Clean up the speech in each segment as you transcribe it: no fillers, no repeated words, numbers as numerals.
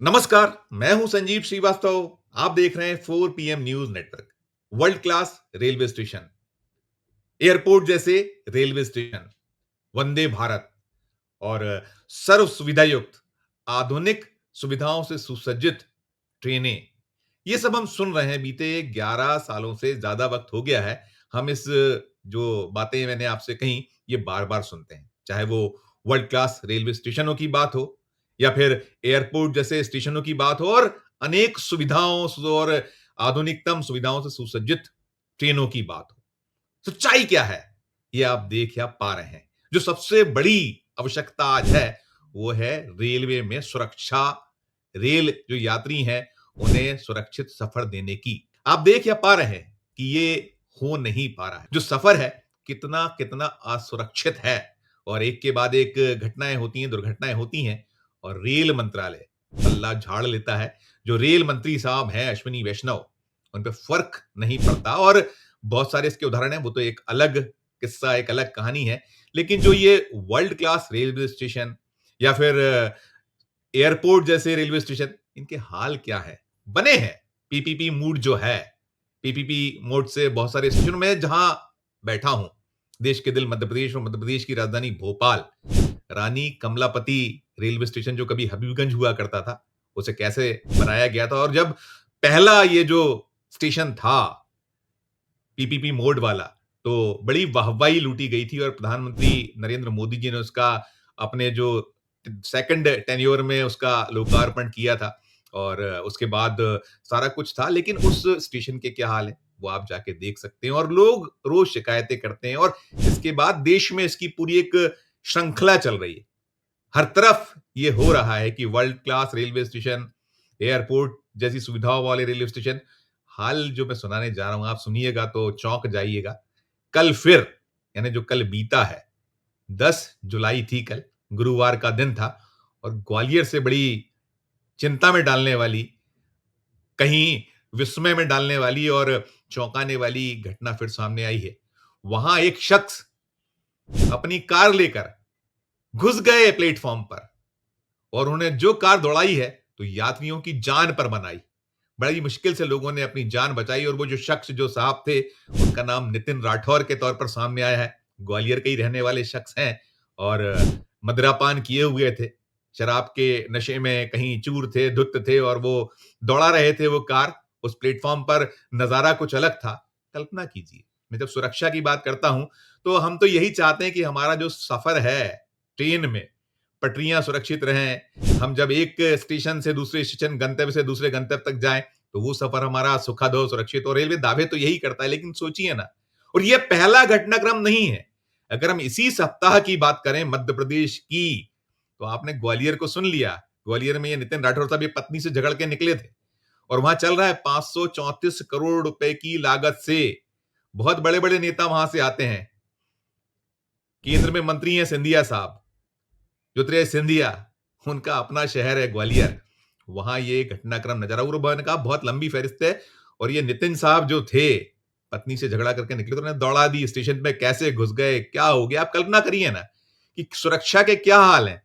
नमस्कार, मैं हूं संजीव श्रीवास्तव। आप देख रहे हैं 4 PM news network. World class railway station, airport जैसे रेलवे स्टेशन, वंदे भारत और सर्व सुविधा युक्त आधुनिक सुविधाओं से सुसज्जित ट्रेनें, ये सब हम सुन रहे हैं। बीते 11 सालों से ज्यादा वक्त हो गया है। हम इस जो बातें मैंने आपसे कही, ये बार बार सुनते हैं, चाहे वो वर्ल्ड क्लास रेलवे स्टेशनों की बात हो या फिर एयरपोर्ट जैसे स्टेशनों की बात हो और अनेक सुविधाओं और आधुनिकतम सुविधाओं से सुसज्जित ट्रेनों की बात हो। सच्चाई क्या है, ये आप देख या पा रहे हैं। जो सबसे बड़ी आवश्यकता आज है, वो है रेलवे में सुरक्षा। रेल जो यात्री हैं, उन्हें सुरक्षित सफर देने की। आप देख या पा रहे हैं कि ये हो नहीं पा रहा है। जो सफर है, कितना कितना असुरक्षित है और एक के बाद एक घटनाएं होती हैं, दुर्घटनाएं होती हैं और रेल मंत्रालय पल्ला झाड़ लेता है। जो रेल मंत्री साहब हैं अश्विनी वैष्णव, उन पे फर्क नहीं पड़ता और बहुत सारे इसके उदाहरण हैं, वो तो एक अलग किस्सा, एक अलग कहानी है। लेकिन जो ये वर्ल्ड क्लास रेलवे स्टेशन या फिर एयरपोर्ट जैसे रेलवे स्टेशन, इनके हाल क्या है? बने हैं पीपीपी मोड जो है, पीपीपी मोड से बहुत सारे स्टेशनों में जहां बैठा हूं, देश के दिल मध्य प्रदेश और मध्य प्रदेश की राजधानी भोपाल, रानी कमलापति रेलवे स्टेशन जो कभी हबीबगंज हुआ करता था, उसे कैसे बनाया गया था और जब पहला ये जो स्टेशन था पीपीपी मोड वाला, तो बड़ी वाहवाही लूटी गई थी और प्रधानमंत्री नरेंद्र मोदी जी ने उसका अपने जो सेकंड टेन्योर में उसका लोकार्पण किया था और उसके बाद सारा कुछ था। लेकिन उस स्टेशन के क्या हाल है, वो आप जाके देख सकते हैं और लोग रोज शिकायतें करते हैं और इसके बाद देश में इसकी पूरी एक श्रृंखला चल रही है। हर तरफ ये हो रहा है कि world class railway station, airport जैसी सुविधाओं वाले रेलवे स्टेशन। हाल जो मैं सुनाने जा रहा हूं, आप सुनिएगा तो चौंक जाइएगा। कल फिर, यानी जो कल बीता है, 10 जुलाई थी कल, गुरुवार का दिन था और ग्वालियर से बड़ी चिंता में डालने वाली, कहीं विस्मय में डालने वाली और चौंकाने वाली घटना फिर सामने आई है। वहां एक शख्स अपनी कार लेकर घुस गए प्लेटफॉर्म पर और उन्होंने जो कार दौड़ाई है, तो यात्रियों की जान पर बनाई। बड़ी मुश्किल से लोगों ने अपनी जान बचाई और वो जो शख्स, जो साहब थे, उनका नाम नितिन राठौर के तौर पर सामने आया है। ग्वालियर के ही रहने वाले शख्स हैं और मदिरापान किए हुए थे। शराब के नशे में कहीं चूर थे, धुत थे और वो दौड़ा रहे थे वो कार। उस प्लेटफ़ॉर्म पर नज़ारा कुछ अलग था। कल्पना कीजिए, मैं जब सुरक्षा की बात करता हूँ, तो हम तो यही चाहते हैं कि हमारा जो सफ़र है ट्रेन में, पटरियाँ सुरक्षित रहें। हम जब एक स्टेशन से दूसरे स्टेशन, गंतव्य से दूसरे गंतव्य तक जाएँ, तो वो सफ़र हमारा सुखद हो, सुरक्षित हो। रेलवे दावे तो यही करता है, लेकिन सोचिए ना, और ये पहला घटनाक्रम नहीं है। अगर हम इसी सप्ताह की बात करें मध्य प्रदेश की, तो आपने ग्वालियर को सुन लिया। ग्वालियर में ये नितिन राठौर साहब ये पत्नी से झगड़ के निकले थे और वहां चल रहा है 534 करोड़ रुपए की लागत से। बहुत बड़े-बड़े नेता वहां से आते हैं। केंद्र में मंत्री हैं सिंधिया साहब, ज्योतिरादित्य सिंधिया, उनका अपना शहर है ग्वालियर। वहां ये घटनाक्रम नजर आया और मैंने कहा बहुत लंबी फहरिस्त है और ये नितिन साहब जो थे, पत्नी से झगड़ा करके निकले तो उन्होंने दौड़ा दी स्टेशन पे, कैसे घुस गए, क्या हो गया? आप कल्पना करिए ना कि सुरक्षा के क्या हाल हैं।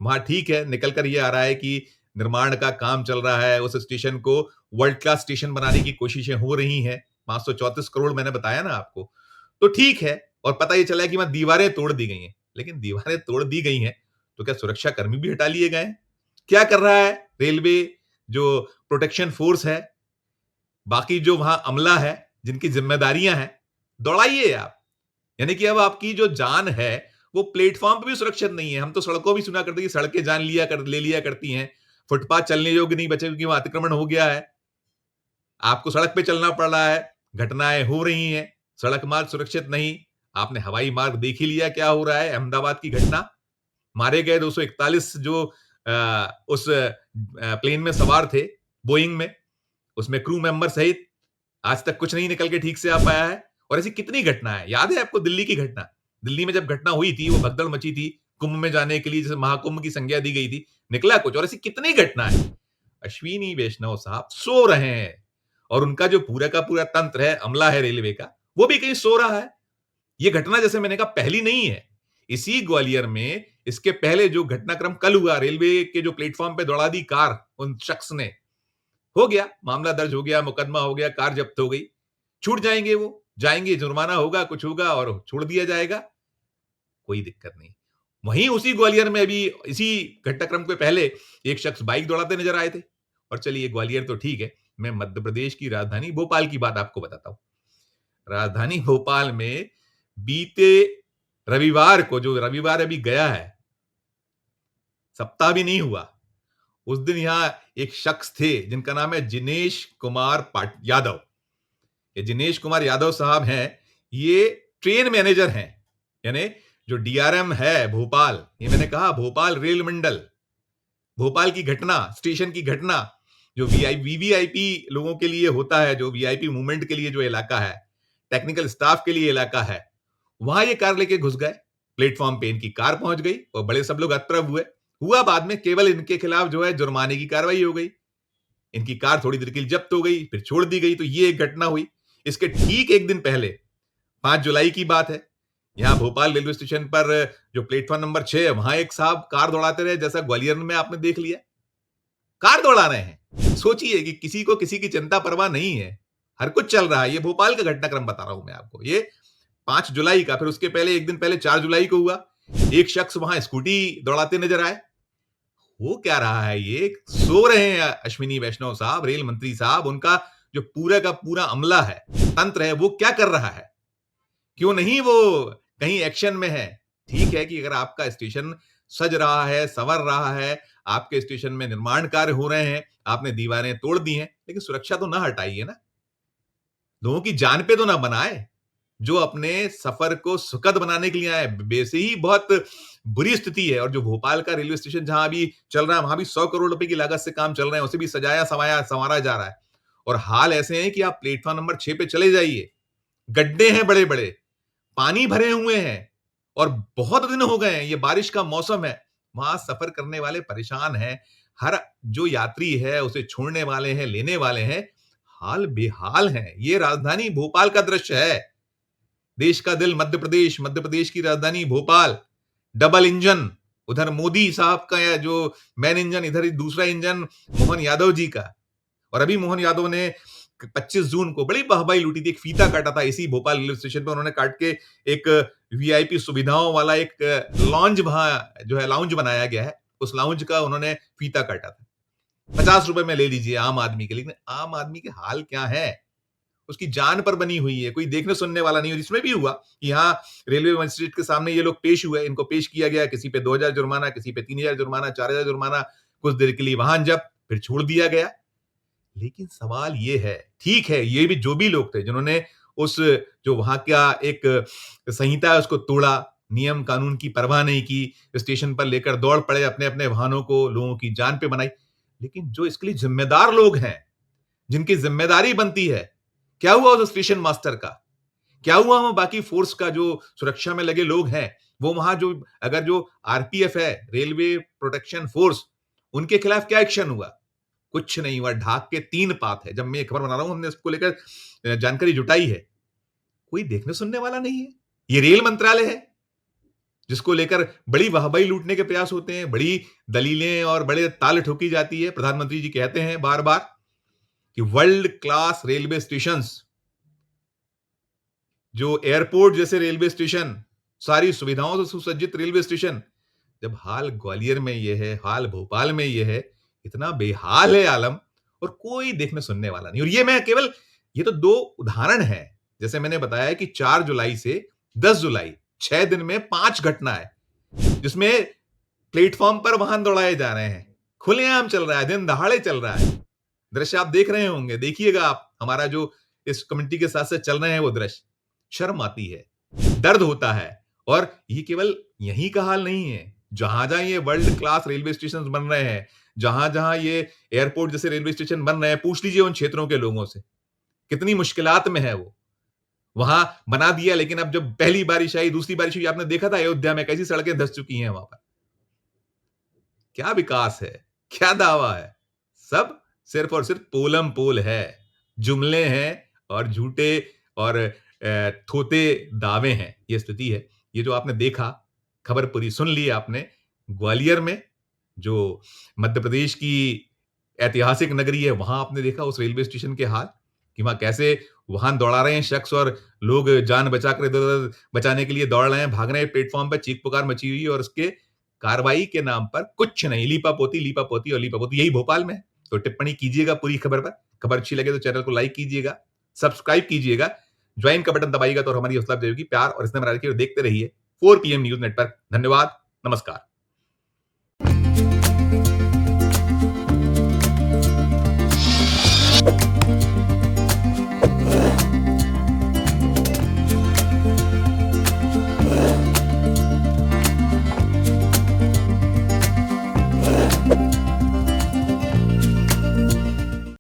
वहाँ ठीक है, निकल कर ये आ रहा है कि निर्माण का काम चल रहा है, उस स्टेशन को वर्ल्ड क्लास स्टेशन बनाने की कोशिशें हो रही हैं। 534 करोड़ मैंने बताया ना आपको, तो ठीक है। और पता ये चला है कि वहाँ दीवारें तोड़ दी गई हैं। लेकिन दीवारें तोड़ दी गई हैं, तो क्या सुरक्षा कर्मी भी हटा लिए गए हैं? क्या कर रहा है रेलवे जो प्रोटेक्शन फोर्स है, बाकी जो वहाँ अमला है, जिनकी ज़िम्मेदारियाँ हैं, दौड़ाइए आप। यानी कि अब आपकी जो जान है, वो प्लेटफ़ॉर्म पे भी सुरक्षित नहीं है। हम तो सड़कों भी सुना करते हैं कि सड़कें जान ले लिया करती हैं। फुटपाथ चलने योग्य नहीं बचे क्योंकि वहाँ अतिक्रमण हो गया है। आपको सड़क पे चलना पड़ रहा है, घटनाएँ हो रही हैं, सड़क मार्ग सुरक्षित नहीं। आपने हवाई मार्ग देख ही लिया क्या हो रहा है, अहमदाबाद की घटना। मारे गए 241 जो उस प्लेन में सवार थे, बोइंग में, उसमें क्रू मेंबर सहित आज तक कुछ नहीं निकल के ठीक से आ पाया है और ऐसी कितनी घटना है। याद है आपको दिल्ली की घटना? दिल्ली में जब घटना हुई थी, वो भगदड़ मची थी, कुंभ में जाने के लिए जैसे महाकुंभ की संज्ञा दी गई थी, निकला कुछ और ऐसी कितनी घटना है। अश्विनी वैष्णव साहब सो रहे हैं और उनका जो पूरा का पूरा तंत्र है, अमला है रेलवे का, वो भी कहीं सो रहा है। ये घटना जैसे मैंने कहा पहली नहीं है। इसी ग्वालियर में इसके पहले जो घटनाक्रम कल हुआ, रेलवे के जो प्लेटफॉर्म पे दौड़ा दी कार उन शख्स ने, हो गया, मामला दर्ज हो गया, मुकदमा हो गया, कार जब्त हो गई। छूट जाएंगे वो, जाएंगे, जुर्माना होगा, कुछ होगा और छोड़ दिया जाएगा, कोई दिक्कत नहीं। वहीं उसी ग्वालियर में अभी इसी घटनाक्रम के पहले एक शख्स बाइक दौड़ाते नजर आए थे। और चलिए ग्वालियर तो ठीक है, मैं मध्य प्रदेश की राजधानी भोपाल की बात आपको बताता हूं। राजधानी भोपाल में बीते रविवार को, जो रविवार अभी गया है, सप्ताह भी नहीं हुआ, उस दिन यहां एक शख्स थे जिनका नाम है जिनेश कुमार यादव। ये जिनेश कुमार यादव साहब हैं, ये ट्रेन मैनेजर हैं, यानी जो डीआरएम है भोपाल, ये मैंने कहा भोपाल रेल मंडल, भोपाल की घटना, स्टेशन की घटना, जो वीवीआईपी लोगों के लिए होता है, जो वीआईपी मूवमेंट के लिए जो इलाका है, टेक्निकल स्टाफ के लिए इलाका है, वहां ये कार लेके घुस गए। प्लेटफॉर्म पे इनकी कार पहुंच गई और बड़े सब लोग अतरफ हुए। हुआ बाद में केवल इनके खिलाफ जो है जुर्माने की कार्रवाई हो गई। इनकी कार थोड़ी देर के लिए जब्त हो गई, फिर छोड़ दी गई। तो ये एक घटना हुई। इसके ठीक एक दिन पहले 5 जुलाई की बात है, यहां भोपाल रेलवे स्टेशन पर जो प्लेटफॉर्म नंबर 6 है, वहां एक साहब कार दौड़ाते रहे, जैसा ग्वालियर में आपने देख लिया। कार दौड़ा रहे हैं, सोचिए कि किसी को किसी की चिंता परवाह नहीं है, हर कुछ चल रहा है। ये भोपाल का घटनाक्रम बता रहा हूं मैं आपको, ये 5 जुलाई का। फिर उसके पहले एक दिन पहले 4 जुलाई को हुआ, एक शख्स वहां स्कूटी दौड़ाते नजर आए। हो क्या रहा है, ये सो रहे हैं अश्विनी वैष्णव साहब, रेल मंत्री साहब, उनका जो पूरा का पूरा अमला है, तंत्र है, वो क्या कर रहा है? क्यों नहीं वो कहीं एक्शन में है? ठीक है कि अगर आपका स्टेशन सज रहा है, संवर रहा है, आपके स्टेशन में निर्माण कार्य हो रहे हैं, आपने दीवारें तोड़ दी हैं, लेकिन सुरक्षा तो ना हटाइए ना, लोगों की जान पे तो ना बनाए। जो अपने सफर को सुखद बनाने के लिए आए, वैसे ही बहुत बुरी स्थिति है। और जो भोपाल का रेलवे स्टेशन जहां अभी चल रहा है, वहां भी 100 करोड़ रुपए की लागत से काम चल रहे हैं, उसे भी सजाया संवाया संवारा जा रहा है। और हाल ऐसे हैं कि आप प्लेटफॉर्म नंबर 6 पे चले जाइए, गड्ढे हैं बड़े बड़े, पानी भरे हुए हैं, और बहुत दिन हो गए हैं, ये बारिश का मौसम है, वहां सफर करने वाले परेशान हैं। हर जो यात्री है, उसे छोड़ने वाले हैं, लेने वाले हैं, हाल बेहाल हैं। ये राजधानी भोपाल का दृश्य है। देश का दिल मध्य प्रदेश, मध्य प्रदेश की राजधानी भोपाल, डबल इंजन, उधर मोदी साहब का या जो मैन इंजन, इधर ही दूसरा इंजन मोहन यादव जी का। और अभी मोहन यादव ने 25 जून को बड़ी वाहवाही लूटी थी, एक फीता काटा था इसी भोपाल रेलवे स्टेशन पे, उन्होंने काट के एक वीआईपी सुविधाओं वाला एक लॉन्ज वहां जो है लाउंज बनाया गया है, उस लाउंज का उन्होंने फीता काटा था। 50 रुपए में ले लीजिए आम आदमी के, लेकिन आम आदमी के हाल क्या है, उसकी जान पर बनी हुई है, कोई देखने सुनने वाला नहीं है। इसमें भी हुआ कि यहाँ रेलवे मजिस्ट्रेट के सामने ये लोग पेश हुए, इनको पेश किया गया, किसी पे 2000 जुर्माना, किसी पे 3000 जुर्माना, 4000 जुर्माना, कुछ देर के लिए वाहन जब्त, फिर छोड़ दिया गया। लेकिन सवाल ये है, ठीक है, ये भी जो भी लोग थे जिन्होंने उस जो वहां का एक संहिता है उसको तोड़ा, नियम कानून की परवाह नहीं की, स्टेशन पर लेकर दौड़ पड़े अपने अपने वाहनों को, लोगों की जान पे बनाई। लेकिन जो इसके लिए जिम्मेदार लोग हैं, जिनकी जिम्मेदारी बनती है, क्या हुआ उस स्टेशन मास्टर का? क्या हुआ वहां बाकी फोर्स का, जो सुरक्षा में लगे लोग हैं? वो वहां जो अगर जो आरपीएफ है, रेलवे प्रोटेक्शन फोर्स, उनके खिलाफ क्या एक्शन हुआ? कुछ नहीं हुआ। ढाक के 3 पात है। जब मैं ये खबर बना रहा हूं, हमने इसको लेकर जानकारी जुटाई है, कोई देखने सुनने वाला नहीं है। ये रेल मंत्रालय है जिसको लेकर बड़ी वाहवाही लूटने के प्रयास होते हैं, बड़ी दलीलें और बड़े ताल ठोकी जाती है। प्रधानमंत्री जी कहते हैं बार बार कि वर्ल्ड क्लास रेलवे स्टेशन, जो एयरपोर्ट जैसे रेलवे स्टेशन, सारी सुविधाओं से सुसज्जित रेलवे स्टेशन, जब हाल ग्वालियर में ये है, हाल भोपाल में ये है, इतना बेहाल है आलम, और कोई देखने सुनने वाला नहीं। और ये मैं केवल, ये तो 2 उदाहरण हैं। जैसे मैंने बताया कि 4 जुलाई से 10 जुलाई 6 दिन में 5 घटना है, जिसमें प्लेटफॉर्म पर वाहन दौड़ाए जा रहे हैं, खुलेआम चल रहा है, दिन दहाड़े चल रहा है। दृश्य आप देख रहे होंगे, देखिएगा आप, हमारा जो इस कमेटी के साथ साथ चल रहे हैं वो दृश्य, शर्म आती है, दर्द होता है। और ये केवल यहीं का हाल नहीं है, जहां-जहां ये वर्ल्ड क्लास रेलवे स्टेशन बन रहे हैं, जहां-जहां ये एयरपोर्ट जैसे रेलवे स्टेशन बन रहे हैं, पूछ लीजिए उन क्षेत्रों के लोगों से, कितनी मुश्किलात में है वो। वहां बना दिया, लेकिन अब जब पहली बारिश आई, दूसरी बारिश हुई, आपने देखा था अयोध्या में कैसी सड़कें धंस चुकी हैं वहां पर। क्या विकास है, क्या दावा है, सब सिर्फ और सिर्फ पोलम पोल है, जुमले हैं और झूठे और थोते दावे हैं। ये स्थिति है। ये जो आपने देखा, खबर पूरी सुन ली आपने, ग्वालियर में जो मध्य प्रदेश की ऐतिहासिक नगरी है, वहाँ आपने देखा उस रेलवे स्टेशन के हाल कि वहाँ कैसे वाहन दौड़ा रहे हैं शख्स और लोग जान बचाकर इधर-उधर बचाने के लिए दौड़ रहे हैं, भाग रहे हैं प्लेटफ़ॉर्म पे चीख-पुकार मची हुई है और उसके कार्रवाई के नाम पर कुछ नहीं, लीपापोती और लीपापोती यही भोपाल में है। तो टिप्पणी कीजिएगा पूरी खबर पर। खबर अच्छी लगे तो चैनल को लाइक कीजिएगा, सब्सक्राइब कीजिएगा, ज्वाइन का बटन दबाइएगा तो हमारी हौसला अफ़ज़ाई होगी। प्यार और स्नेह बनाए रखिए और देखते रहिए 4 पीएम न्यूज़ नेटवर्क। धन्यवाद, नमस्कार।